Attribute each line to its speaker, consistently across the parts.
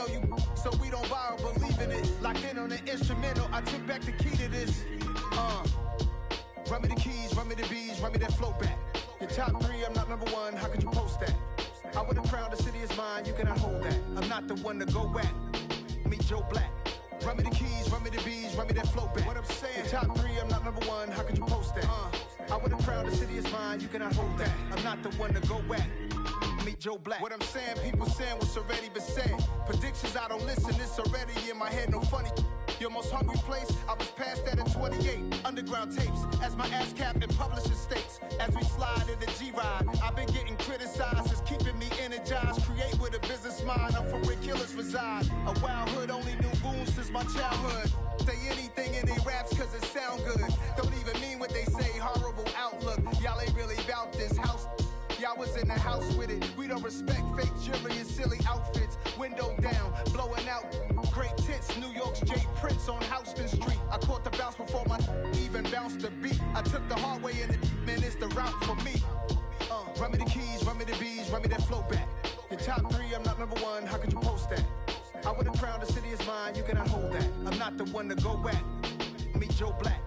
Speaker 1: know you, so we don't borrow, believe in it. Locked in on the instrumental, I took back the key to this. Run me the keys, run me the bees, run me that flow back. Your top three, I'm not number one, how could you post that? I would've crowned the city is mine, you cannot hold that. I'm not the one to go back. Meet Joe Black. Run me the keys, run me the bees, run me that flow back. What I'm saying, your top three, I'm not number one, how could you post that? I would've crowned the city is mine, you cannot hold that. I'm not the one to go back. Meet Joe Black. What I'm saying, people saying what's already been said. Predictions, I don't listen, it's already in my head, no funny. Your most hungry place, I was past that in 28. Underground tapes, as my ass cap in publishing states. As we slide in the G-Ride, I've been getting criticized, it's keeping me energized. Create with a business mind, I'm from where killers reside. A wild hood, only knew goons since my childhood. Say anything in they raps cause it sound good. Don't even mean what they say, horrible outlook. Y'all ain't really about this house. Y'all was in the house with it. We don't respect fake jewelry and silly outfits. Window down, blowing out great tits. New York's J. Prince on Houston Street. I caught the bounce before my even bounced the beat. I took the hard way in it, man, it's the route for me. Run me the keys, run me the bees, run me that flow back. Your top three, I'm not number one, how could you post that? I would've crowned the city is mine, you cannot hold that. I'm not the one to go back. Meet Joe Black.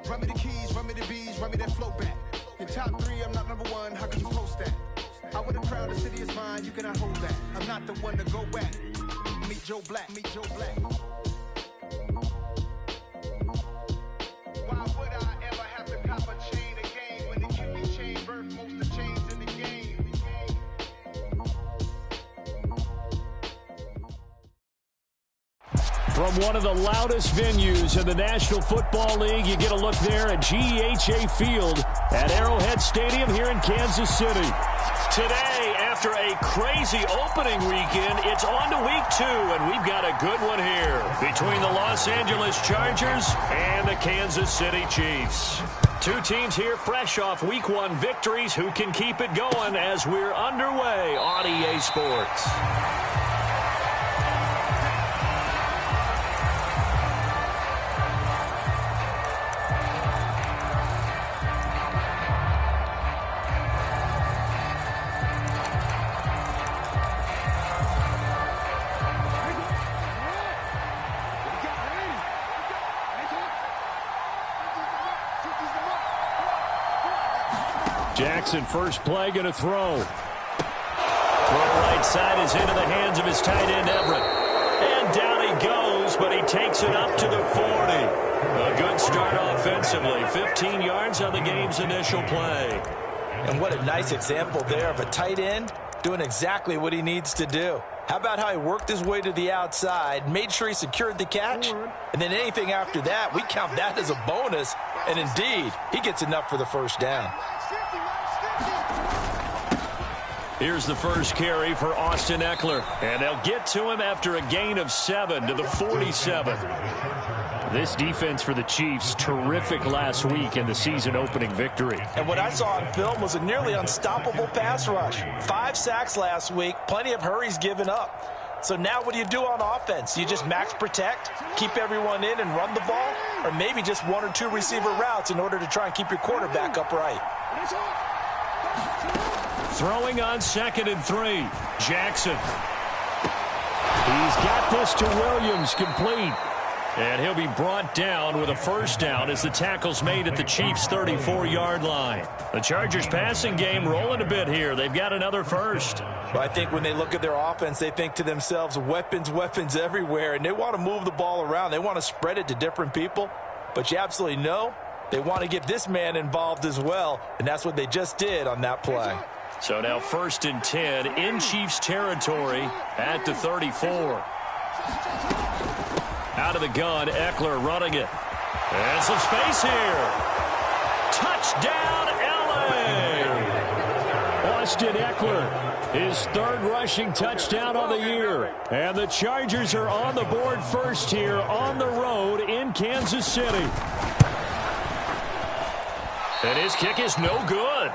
Speaker 1: Run me the keys, run me the bees, run me that flow back. Your top three, I'm not number one, how could you post that? I would've crowned the city is mine, you cannot hold that. I'm not the one to go back. Meet Joe Black, meet Joe Black. Why would I ever have to cop a chain again when the QB chain birthed most of the chains in the game?
Speaker 2: From one of the loudest venues in the National Football League, you get a look there at GEHA Field at Arrowhead Stadium here in Kansas City. Today, after a crazy opening weekend, it's on to week 2, and we've got a good one here between the Los Angeles Chargers and the Kansas City Chiefs. Two teams here fresh off week 1 victories. Who can keep it going as we're underway on EA Sports? Jackson, first play, going to throw. Throw right side is into the hands of his tight end, Everett. And down he goes, but he takes it up to the 40. A good start offensively. 15 yards on the game's initial play.
Speaker 3: And what a nice example there of a tight end doing exactly what he needs to do. How about how he worked his way to the outside, made sure he secured the catch, and then anything after that, we count that as a bonus. And indeed, he gets enough for the first down.
Speaker 2: Here's the first carry for Austin Eckler. And they'll get to him after a gain of 7 to the 47. This defense for the Chiefs, terrific last week in the season-opening victory.
Speaker 3: And what I saw on film was a nearly unstoppable pass rush. 5 sacks last week, plenty of hurries given up. So now what do you do on offense? You just max protect, keep everyone in and run the ball, or maybe just 1 or 2 receiver routes in order to try and keep your quarterback upright.
Speaker 2: Throwing on 2nd and 3. Jackson. He's got this to Williams, complete. And he'll be brought down with a first down as the tackle's made at the Chiefs' 34-yard line. The Chargers' passing game rolling a bit here. They've got another first.
Speaker 3: Well, I think when they look at their offense, they think to themselves, weapons, weapons everywhere, and they want to move the ball around. They want to spread it to different people. But you absolutely know they want to get this man involved as well, and that's what they just did on that play.
Speaker 2: So now 1st and 10 in Chiefs territory at the 34. Out of the gun, Eckler running it. And some space here. Touchdown, L.A. Austin Eckler, his 3rd rushing touchdown on the year. And the Chargers are on the board first here on the road in Kansas City. And his kick is no good.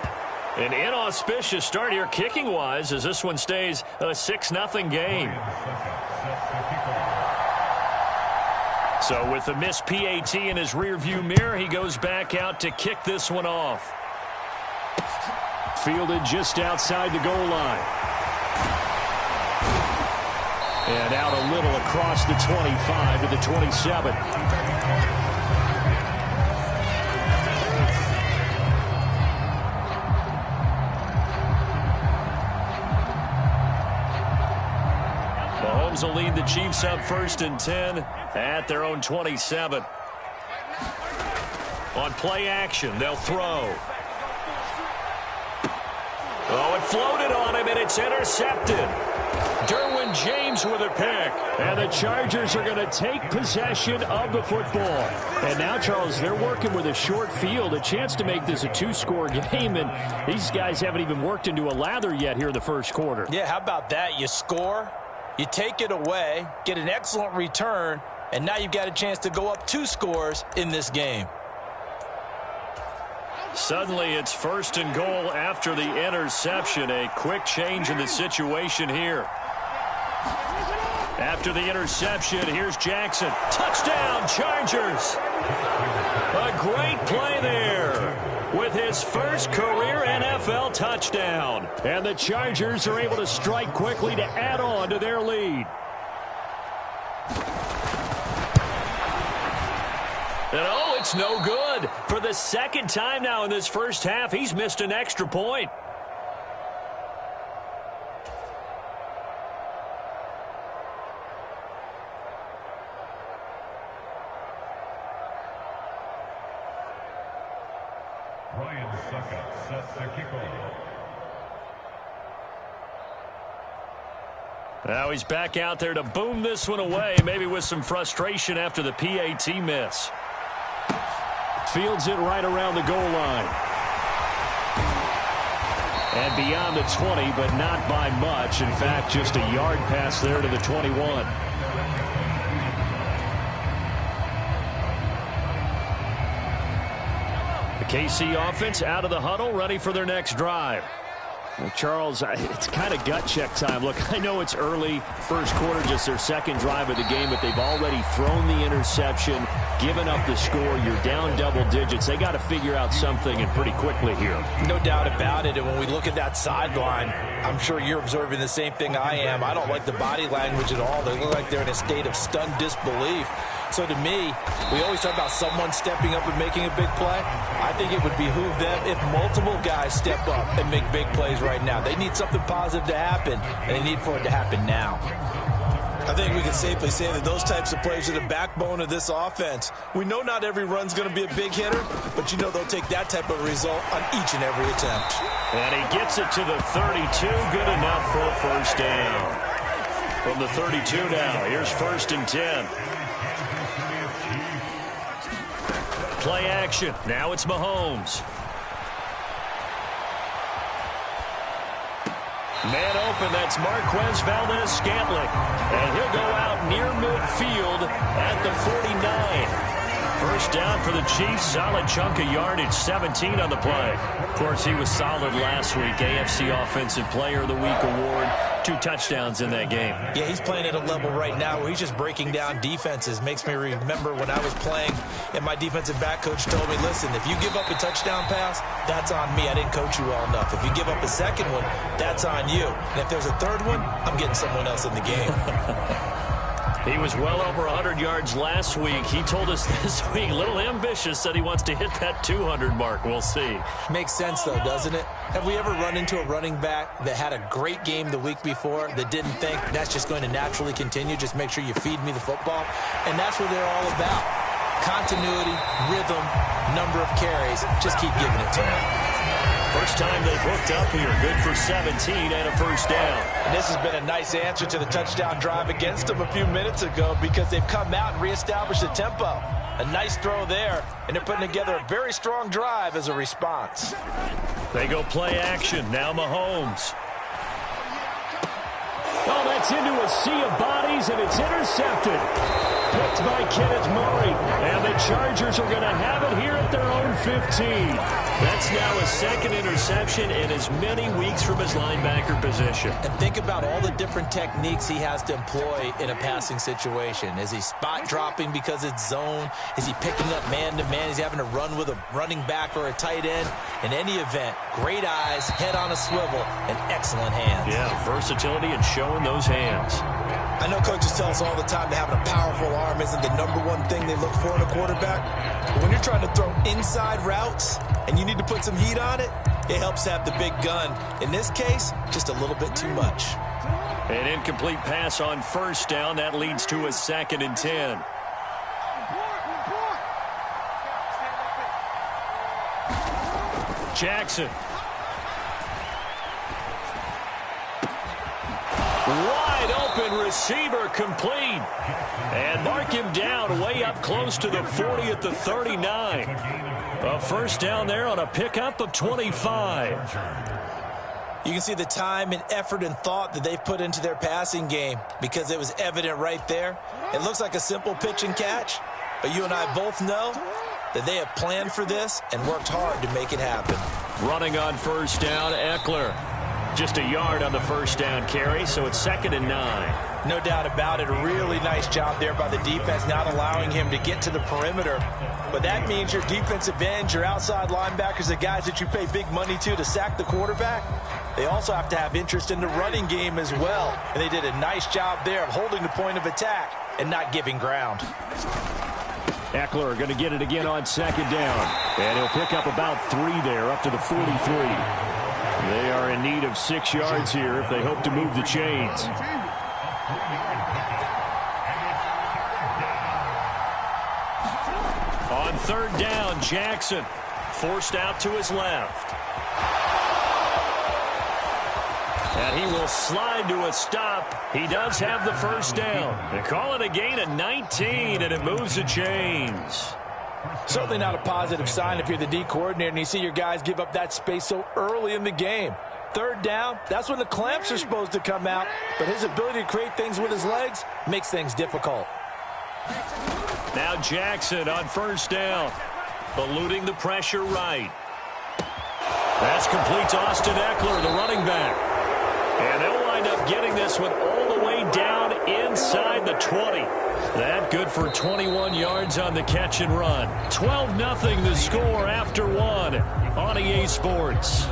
Speaker 2: An inauspicious start here kicking-wise as this one stays a 6-0 game. So with the missed PAT in his rearview mirror, he goes back out to kick this one off. Fielded just outside the goal line. And out a little across the 25 to the 27. Mahomes will lead the Chiefs up 1st and 10 at their own 27. On play action, they'll throw. Oh, it floated on him, and it's intercepted. Derwin James with a pick. And the Chargers are going to take possession of the football. And now, Charles, they're working with a short field, a chance to make this a 2-score game. And these guys haven't even worked into a lather yet here in the first quarter.
Speaker 3: Yeah, how about that? You score, you take it away, get an excellent return, and now you've got a chance to go up 2 scores in this game.
Speaker 2: Suddenly, it's 1st and goal after the interception. A quick change in the situation here. After the interception, here's Jackson. Touchdown, Chargers. A great play there with his first career NFL touchdown. And the Chargers are able to strike quickly to add on to their lead. And oh, it's no good. For the second time now in this first half, he's missed an extra point.
Speaker 4: Ryan Suckup sets the kickoff.
Speaker 2: Now he's back out there to boom this one away, maybe with some frustration after the PAT miss. Fields it right around the goal line. And beyond the 20, but not by much. In fact, just a yard pass there to the 21. The KC offense out of the huddle, ready for their next drive. Well, Charles, it's kind of gut check time. Look, I know it's early, first quarter, just their second drive of the game, but they've already thrown the interception, given up the score. You're down double digits. They got to figure out something, and pretty quickly here.
Speaker 3: No doubt about it. And when we look at that sideline, I'm sure you're observing the same thing I am. I don't like the body language at all. They look like they're in a state of stunned disbelief. So to me, we always talk about someone stepping up and making a big play. I think it would behoove them if multiple guys step up and make big plays right now. They need something positive to happen, and they need for it to happen now.
Speaker 5: I think we can safely say that those types of plays are the backbone of this offense. We know not every run's going to be a big hitter, but you know they'll take that type of result on each and every attempt.
Speaker 2: And he gets it to the 32. Good enough for a first down. From the 32 now, here's 1st and 10. Play action. Now it's Mahomes. Man open, that's Marquez Valdez-Scantling. And he'll go out near midfield at the 49. First down for the Chiefs. Solid chunk of yardage, 17 on the play. Of course, he was solid last week. AFC Offensive Player of the Week award. 2 touchdowns in that game.
Speaker 3: Yeah, he's playing at a level right now where he's just breaking down defenses. Makes me remember when I was playing and my defensive back coach told me, listen, if you give up a touchdown pass, that's on me. I didn't coach you well enough. If you give up a second one, that's on you. And if there's a third one, I'm getting someone else in the game.
Speaker 2: He was well over 100 yards last week. He told us this week, a little ambitious, said he wants to hit that 200 mark. We'll see.
Speaker 3: Makes sense, though, doesn't it? Have we ever run into a running back that had a great game the week before that didn't think that's just going to naturally continue? Just make sure you feed me the football. And that's what they're all about. Continuity, rhythm, number of carries. Just keep giving it to them.
Speaker 2: First time they've hooked up here. Good for 17 and a first down.
Speaker 3: And this has been a nice answer to the touchdown drive against them a few minutes ago because they've come out and reestablished the tempo. A nice throw there, and they're putting together a very strong drive as a response.
Speaker 2: They go play action. Now Mahomes. Oh, that's into a sea of bodies, and it's intercepted. Picked by Kenneth Murray. And the Chargers are going to have it here at their own 15. That's now his second interception in as many weeks from his linebacker position.
Speaker 3: And think about all the different techniques he has to employ in a passing situation. Is he spot dropping because it's zone? Is he picking up man-to-man? Is he having to run with a running back or a tight end? In any event, great eyes, head on a swivel, and excellent hands.
Speaker 2: Yeah, versatility and showing those hands.
Speaker 5: I know coaches tell us all the time that having a powerful arm isn't the number one thing they look for in a quarterback. But when you're trying to throw inside routes and you need to put some heat on it, it helps have the big gun. In this case, just a little bit too much.
Speaker 2: An incomplete pass on first down. That leads to a 2nd and 10. Jackson. Wide open receiver complete. And mark him down way up close to the 40 at the 39. A first down there on a pickup of 25.
Speaker 5: You can see the time and effort and thought that they've put into their passing game because it was evident right there. It looks like a simple pitch and catch, but you and I both know that they have planned for this and worked hard to make it happen.
Speaker 2: Running on first down, Eckler. Just a yard on the first down carry, so it's 2nd and 9.
Speaker 3: No doubt about it. A really nice job there by the defense, not allowing him to get to the perimeter. But that means your defensive ends, your outside linebackers, the guys that you pay big money to sack the quarterback, they also have to have interest in the running game as well. And they did a nice job there of holding the point of attack and not giving ground.
Speaker 2: Eckler going to get it again on 2nd down. And he'll pick up about 3 there, up to the 43. They are in need of 6 yards here if they hope to move the chains. On 3rd down, Jackson forced out to his left. And he will slide to a stop. He does have the first down. They call it a gain of 19, and it moves the chains.
Speaker 3: Certainly not a positive sign if you're the D coordinator and you see your guys give up that space so early in the game. 3rd down, that's when the clamps are supposed to come out, but his ability to create things with his legs makes things difficult.
Speaker 2: Now Jackson on first down, eluding the pressure right. That's complete to Austin Eckler, the running back. And they'll wind up getting this one all the way down inside the 20. That good for 21 yards on the catch and run. 12-0 the score after 1 on EA Sports.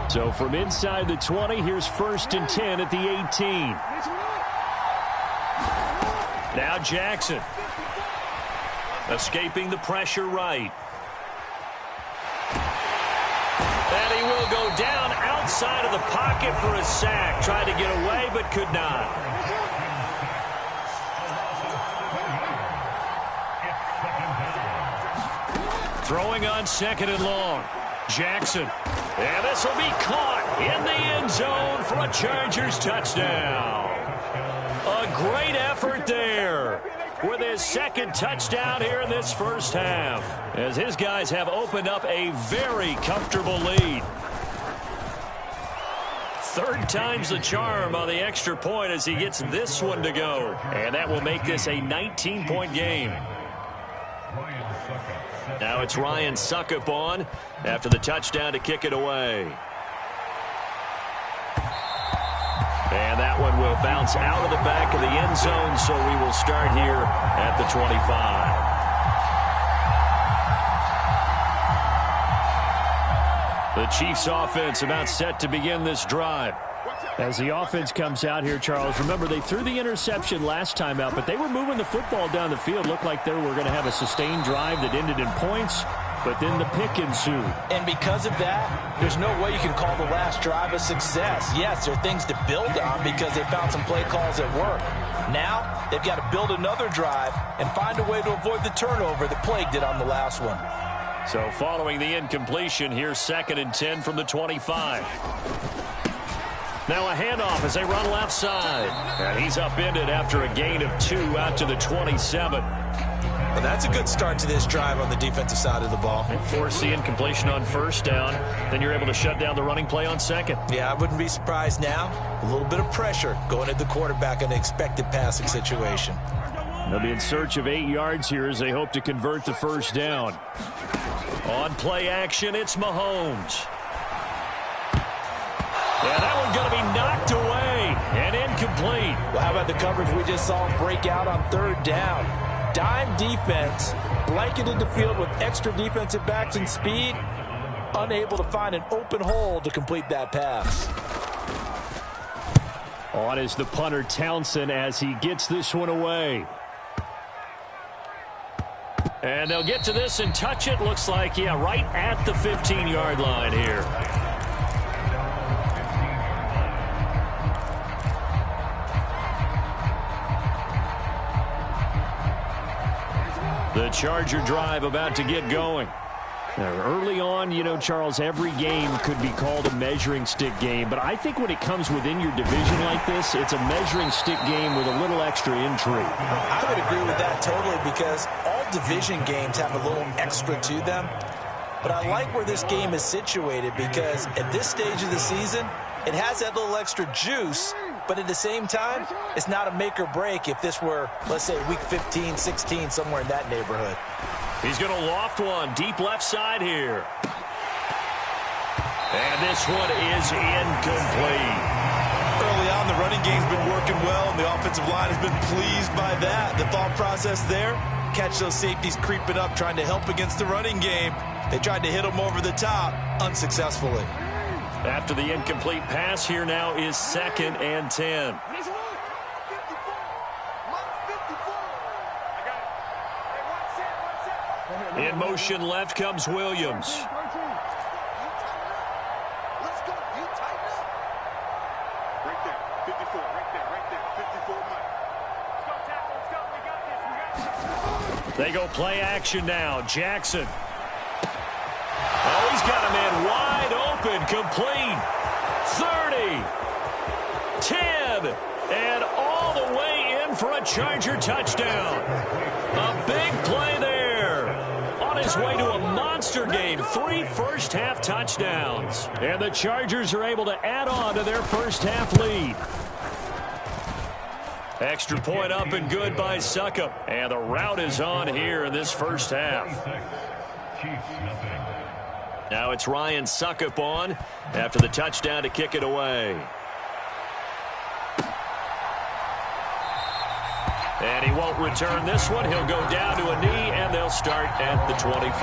Speaker 2: So from inside the 20, here's 1st and 10 at the 18. Now Jackson. Escaping the pressure right. And he will go down outside of the pocket for a sack. Tried to get away, but could not. Throwing on 2nd and long. Jackson. And this will be caught in the end zone for a Chargers touchdown. A great effort there with his 2nd touchdown here in this first half, as his guys have opened up a very comfortable lead. 3rd time's the charm on the extra point as he gets this one to go. And that will make this a 19-point game. Now it's Ryan Suckup on after the touchdown to kick it away. And that one will bounce out of the back of the end zone, so we will start here at the 25. The Chiefs offense about set to begin this drive. As the offense comes out here, Charles, remember they threw the interception last time out, but they were moving the football down the field. Looked like they were going to have a sustained drive that ended in points, but then the pick ensued.
Speaker 3: And because of that, there's no way you can call the last drive a success. Yes, there are things to build on because they found some play calls that work. Now, they've got to build another drive and find a way to avoid the turnover that plagued it on the last one.
Speaker 2: So following the incompletion, here's 2nd and 10 from the 25. Now a handoff as they run left side. And he's upended after a gain of 2 out to the 27.
Speaker 5: Well, that's a good start to this drive on the defensive side of the ball.
Speaker 2: And force the incompletion on first down. Then you're able to shut down the running play on 2nd.
Speaker 5: Yeah, I wouldn't be surprised now. A little bit of pressure going at the quarterback in an expected passing situation.
Speaker 2: They'll be in search of 8 yards here as they hope to convert the first down. On play action, it's Mahomes. And that one's going to be knocked away and incomplete. incomplete.
Speaker 3: Well, how about the coverage we just saw him break out on third down? Dime defense, blanketed the field with extra defensive backs and speed, unable to find an open hole to complete that pass.
Speaker 2: On is the punter Townsend as he gets this one away. And they'll get to this and touch it. Looks like, yeah, right at the 15-yard line here. The Charger drive about to get going. Now, early on, you know, Charles, every game could be called a measuring stick game. But I think when it comes within your division like this, it's a measuring stick game with a little extra intrigue.
Speaker 3: I would agree with that totally because all division games have a little extra to them. But I like where this game is situated because at this stage of the season, it has that little extra juice. But at the same time, it's not a make or break if this were, let's say, week 15, 16, somewhere in that neighborhood.
Speaker 2: He's going to loft one deep left side here. And this one is incomplete.
Speaker 5: Early on, the running game's been working well, and the offensive line has been pleased by that. The thought process there, catch those safeties creeping up, trying to help against the running game. They tried to hit them over the top, unsuccessfully.
Speaker 2: After the incomplete pass, here now is 2nd and 10. In motion left comes Williams.
Speaker 1: Let's go. You tighten up. Right there. 54. Right there. 54 Mike. Let's go, tackle. Let's go. We got this.
Speaker 2: They go play action now. Jackson. Oh, he's got a man wide open. Complete. 30. 10. And all the way in for a Charger touchdown. A big play there. On his way to a monster game. 3 first-half touchdowns. And the Chargers are able to add on to their first-half lead. Extra point up and good by Succop. And the route is on here in this first half. Now it's Ryan Succop on after the touchdown to kick it away. And he won't return this one. He'll go down to a knee, and they'll start at the 25.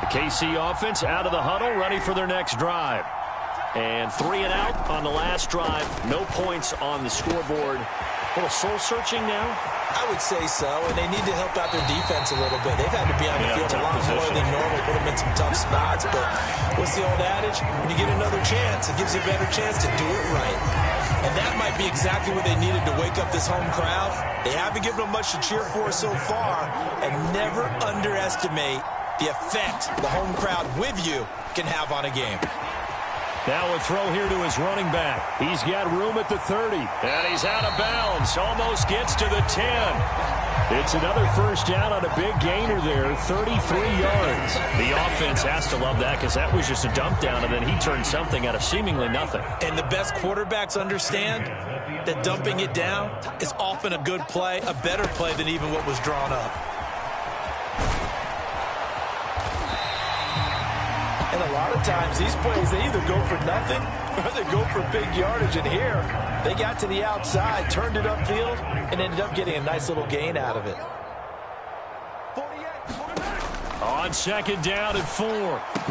Speaker 2: The KC offense out of the huddle, ready for their next drive. And 3 and out on the last drive. No points on the scoreboard. A little soul-searching now?
Speaker 3: I would say so, and they need to help out their defense a little bit. They've had to be on the field a lot more than normal, put them in some tough spots. But what's the old adage? When you get another chance, it gives you a better chance to do it right. And that might be exactly what they needed to wake up this home crowd. They haven't given them much to cheer for so far, and never underestimate the effect the home crowd with you can have on a game.
Speaker 2: Now a throw here to his running back. He's got room at the 30. And he's out of bounds. Almost gets to the 10. It's another first down on a big gainer there. 33 yards. The offense has to love that because that was just a dump down, and then he turned something out of seemingly nothing.
Speaker 3: And the best quarterbacks understand that dumping it down is often a good play, a better play than even what was drawn up. And a lot of times, these plays, they either go for nothing or they go for big yardage. And here, they got to the outside, turned it upfield, and ended up getting a nice little gain out of it.
Speaker 2: On 2nd down and 4,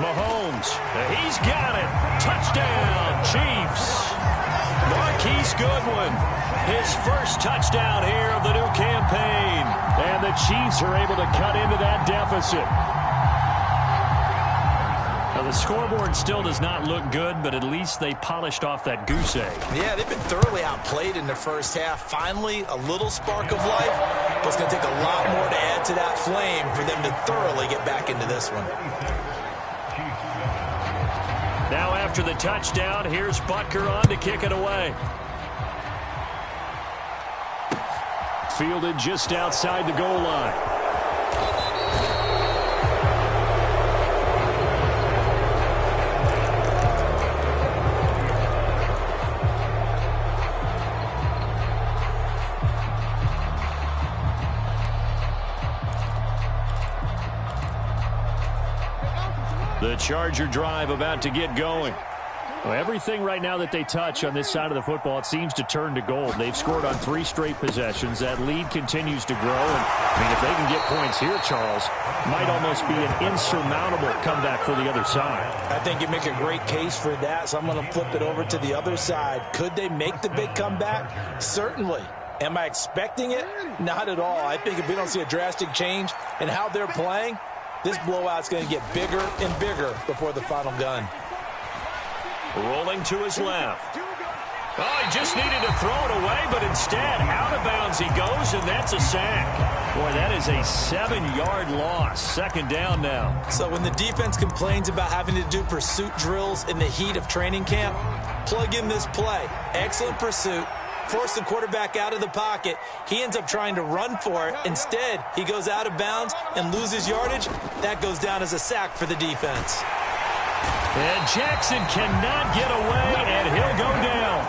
Speaker 2: Mahomes. He's got it. Touchdown, Chiefs. Marquise Goodwin, his first touchdown here of the new campaign. And the Chiefs are able to cut into that deficit. Now, the scoreboard still does not look good, but at least they polished off that goose egg.
Speaker 3: Yeah, they've been thoroughly outplayed in the first half. Finally, a little spark of life, but it's going to take a lot more to add to that flame for them to thoroughly get back into this one.
Speaker 2: Now, after the touchdown, here's Butker on to kick it away. Fielded just outside the goal line. The Charger drive about to get going. Well, everything right now that they touch on this side of the football, it seems to turn to gold. They've scored on 3 straight possessions. That lead continues to grow. And, I mean, if they can get points here, Charles, might almost be an insurmountable comeback for the other side.
Speaker 5: I think you make a great case for that, so I'm going to flip it over to the other side. Could they make the big comeback? Certainly. Am I expecting it? Not at all. I think if we don't see a drastic change in how they're playing, this blowout's going to get bigger and bigger before the final gun.
Speaker 2: Rolling to his left. Oh, he just needed to throw it away, but instead, out of bounds he goes, and that's a sack. Boy, that is a 7-yard loss. Second down now.
Speaker 5: So when the defense complains about having to do pursuit drills in the heat of training camp, plug in this play. Excellent pursuit. Force the quarterback out of the pocket. He ends up trying to run for it. Instead, he goes out of bounds and loses yardage. That goes down as a sack for the defense.
Speaker 2: And Jackson cannot get away, and he'll go down.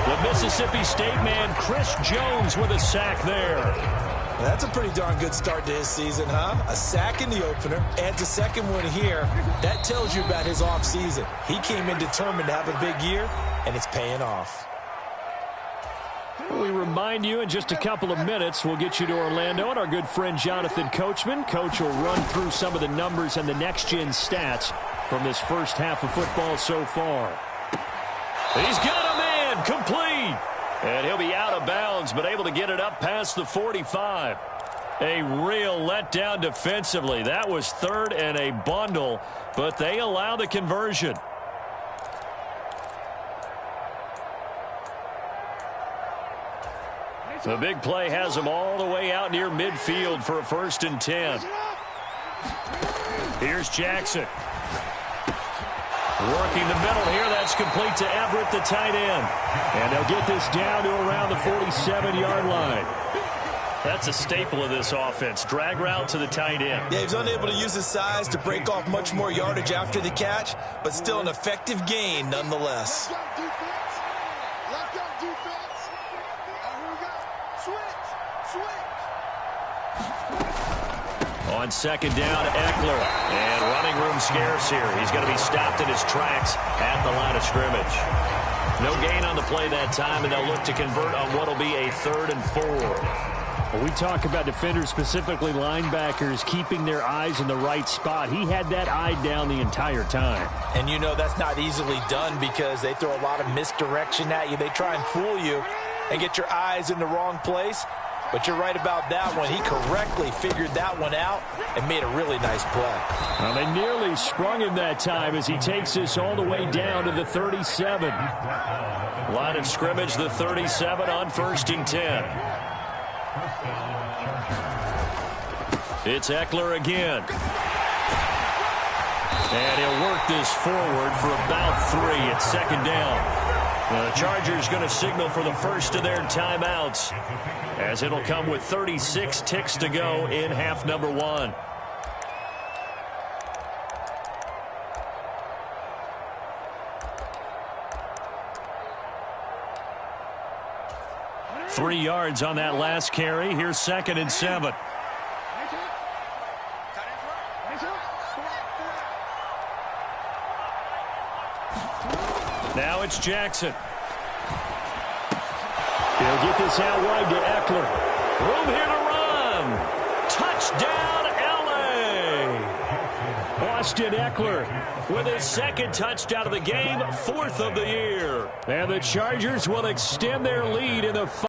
Speaker 2: The Mississippi State man, Chris Jones, with a sack there.
Speaker 5: That's a pretty darn good start to his season, huh? A sack in the opener, adds a second one here. That tells you about his offseason. He came in determined to have a big year, and it's paying off.
Speaker 2: We remind you in just a couple of minutes, we'll get you to Orlando and our good friend Jonathan Coachman. Coach will run through some of the numbers and the next-gen stats from this first half of football so far. He's got a man complete. And he'll be out of bounds, but able to get it up past the 45. A real letdown defensively. That was third and a bundle, but they allow the conversion. The big play has them all the way out near midfield for a 1st and 10. Here's Jackson. Working the middle here. That's complete to Everett, the tight end. And they'll get this down to around the 47-yard line. That's a staple of this offense. Drag route to the tight end.
Speaker 5: Yeah, he's unable to use his size to break off much more yardage after the catch, but still an effective gain nonetheless.
Speaker 2: On second down, Eckler. And running room scarce here. He's going to be stopped in his tracks at the line of scrimmage. No gain on the play that time, and they'll look to convert on what will be a 3rd and 4. Well, we talk about defenders, specifically linebackers, keeping their eyes in the right spot. He had that eye down the entire time.
Speaker 5: And you know that's not easily done because they throw a lot of misdirection at you. They try and fool you and get your eyes in the wrong place. But you're right about that one. He correctly figured that one out and made a really nice play.
Speaker 2: Well, they nearly sprung him that time as he takes this all the way down to the 37. Line of scrimmage, the 37 on 1st and 10. It's Eckler again. And he'll work this forward for about 3 at second down. The Chargers going to signal for the first of their timeouts, as it'll come with 36 ticks to go in half number 1. Three yards on that last carry. Here's 2nd and 7. Now it's Jackson. He'll get this out wide to Eckler. Room here to run. Touchdown, L.A. Austin Eckler with his 2nd touchdown of the game, 4th of the year. And the Chargers will extend their lead in the